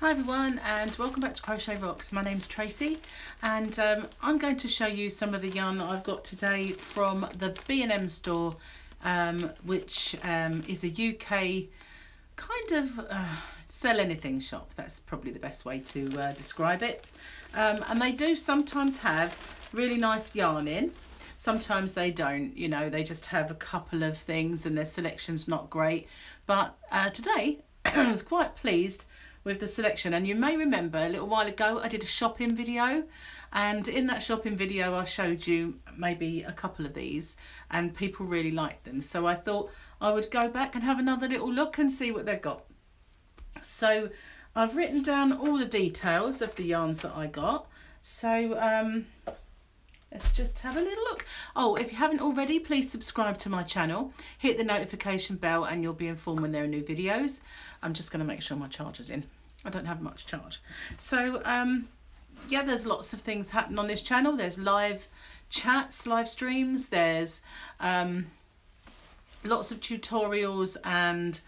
Hi everyone and welcome back to Crochet Rocks. My name's Tracy and I'm going to show you some of the yarn that I've got today from the B&M store, which is a UK kind of sell anything shop. That's probably the best way to describe it. And they do sometimes have really nice yarn in. Sometimes they don't, you know, they just have a couple of things and their selection's not great. But today I was quite pleased with the selection, and you may remember a little while ago I did a shopping video, and in that shopping video I showed you maybe a couple of these and people really liked them, so I thought I would go back and have another little look and see what they've got. So I've written down all the details of the yarns that I got, so let's just have a little look. Oh, if you haven't already, please subscribe to my channel, hit the notification bell and you'll be informed when there are new videos. I'm just going to make sure my charger's in. I don't have much charge. So yeah, there's lots of things happening on this channel. There's live chats, live streams, there's lots of tutorials and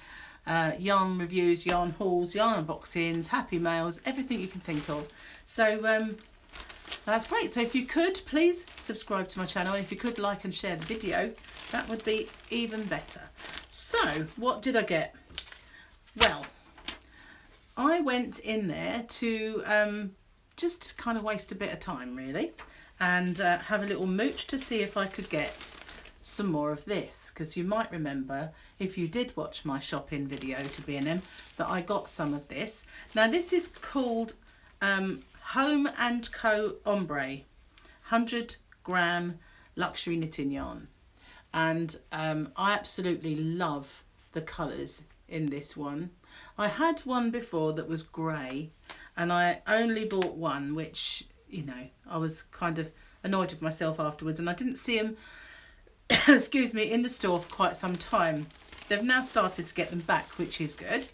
yarn reviews, yarn hauls, yarn unboxings, happy mails, everything you can think of. So that's great. So if you could please subscribe to my channel, and if you could like and share the video, that would be even better. So what did I get? Well, I went in there to just kind of waste a bit of time really, and have a little mooch to see if I could get some more of this, because you might remember if you did watch my shopping video to B&M that I got some of this. Now this is called Home & Co Ombre 100-gram luxury knitting yarn, and I absolutely love the colours in this one. I had one before that was grey and I only bought one, which, you know, I was kind of annoyed with myself afterwards, and I didn't see them excuse me, in the store for quite some time. They've now started to get them back, which is good.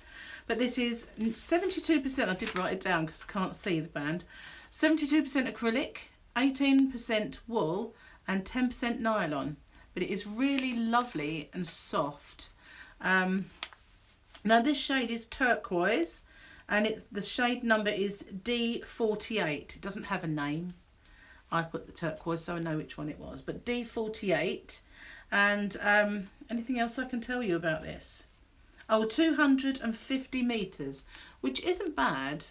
But this is 72%, I did write it down because I can't see the band, 72% acrylic, 18% wool and 10% nylon. But it is really lovely and soft. Now this shade is turquoise, and the shade number is D48. It doesn't have a name. I put the turquoise so I know which one it was, but D48. And anything else I can tell you about this? Oh, 250 metres, which isn't bad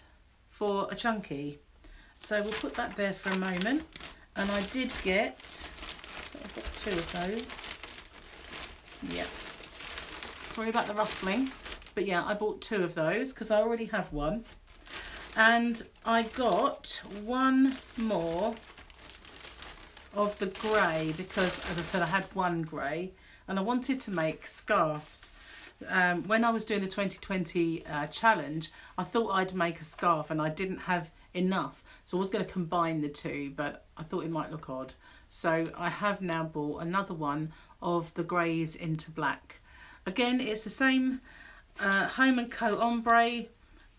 for a chunky. So we'll put that there for a moment. And I did get, I've got two of those. Yeah. Sorry about the rustling. But yeah, I bought two of those because I already have one. And I got one more of the grey because, as I said, I had one grey and I wanted to make scarves. When I was doing the 2020 challenge, I thought I'd make a scarf and I didn't have enough. So I was going to combine the two, but I thought it might look odd. So I have now bought another one of the greys into black. Again, it's the same Home & Co Ombre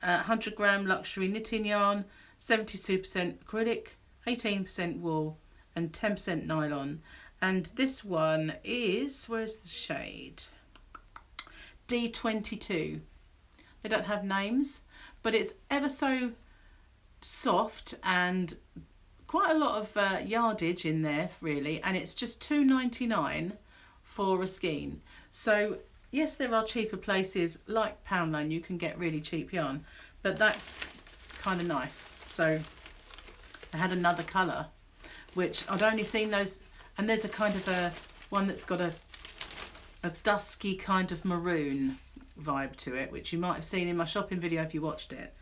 100-gram luxury knitting yarn, 72% acrylic, 18% wool and 10% nylon. And this one is, where's the shade? D22. They don't have names, but it's ever so soft and quite a lot of yardage in there really, and it's just $2.99 for a skein. So yes, there are cheaper places like Poundland you can get really cheap yarn, but that's kind of nice. So I had another colour which I'd only seen those, and there's a kind of a one that's got a dusky kind of maroon vibe to it, which you might have seen in my shopping video if you watched it.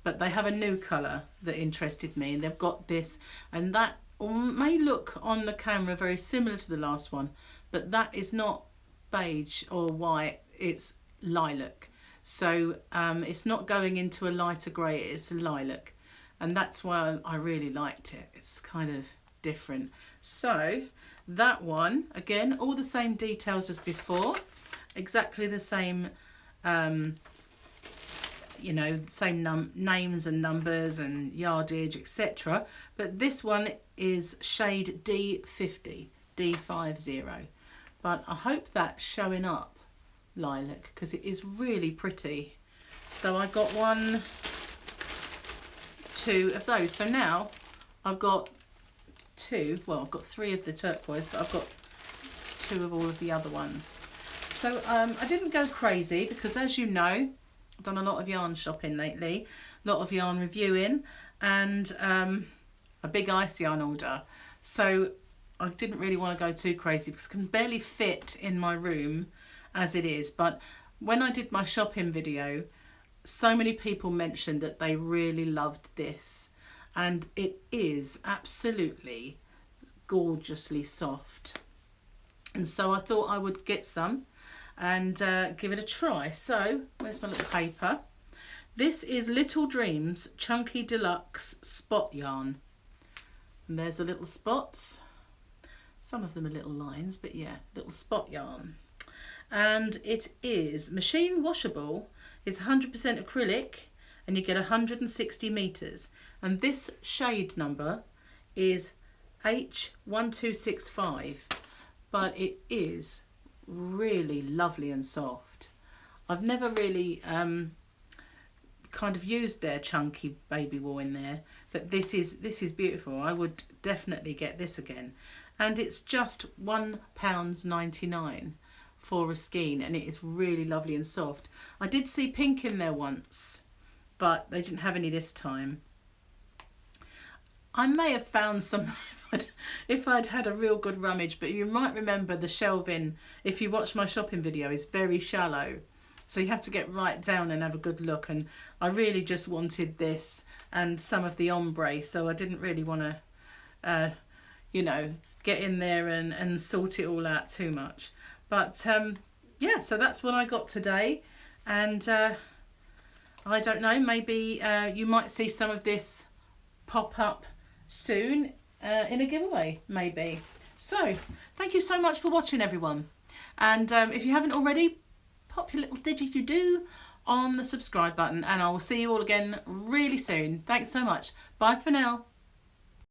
But they have a new colour that interested me, and they've got this, and that may look on the camera very similar to the last one, but that is not beige or white, it's lilac. So it's not going into a lighter grey, it's a lilac, and that's why I really liked it. It's kind of different. So that one, again, all the same details as before, exactly the same you know, same names and numbers and yardage, etc. But this one is shade D50, D50. But I hope that's showing up, lilac, because it is really pretty. So I got one 2 of those. So now I've got 2, well, I've got 3 of the turquoise, but I've got 2 of all of the other ones. So I didn't go crazy because, as you know, I've done a lot of yarn shopping lately, a lot of yarn reviewing, and a big ice yarn order. So I didn't really want to go too crazy because I can barely fit in my room as it is. But when I did my shopping video, so many people mentioned that they really loved this, and it is absolutely gorgeously soft. And so I thought I would get some and give it a try. So where's my little paper? This is Little Dreams Chunky Deluxe Spot Yarn. And there's the little spots. Some of them are little lines, but yeah, little spot yarn. And it is machine washable, it's 100% acrylic, and you get 160 meters. And this shade number is H1265, but it is really lovely and soft. I've never really kind of used their chunky baby wool in there, but this is beautiful. I would definitely get this again. And it's just £1.99 for a skein, and it is really lovely and soft. I did see pink in there once, but they didn't have any this time. I may have found some if I'd had a real good rummage, but you might remember the shelving, if you watch my shopping video, is very shallow. So you have to get right down and have a good look, and I really just wanted this and some of the ombre, so I didn't really want to, you know, get in there and sort it all out too much. But yeah, so that's what I got today, and I don't know, maybe you might see some of this pop up soon in a giveaway, maybe. So thank you so much for watching, everyone, and if you haven't already, pop your little didgeridoo on the subscribe button, and I will see you all again really soon. Thanks so much. Bye for now.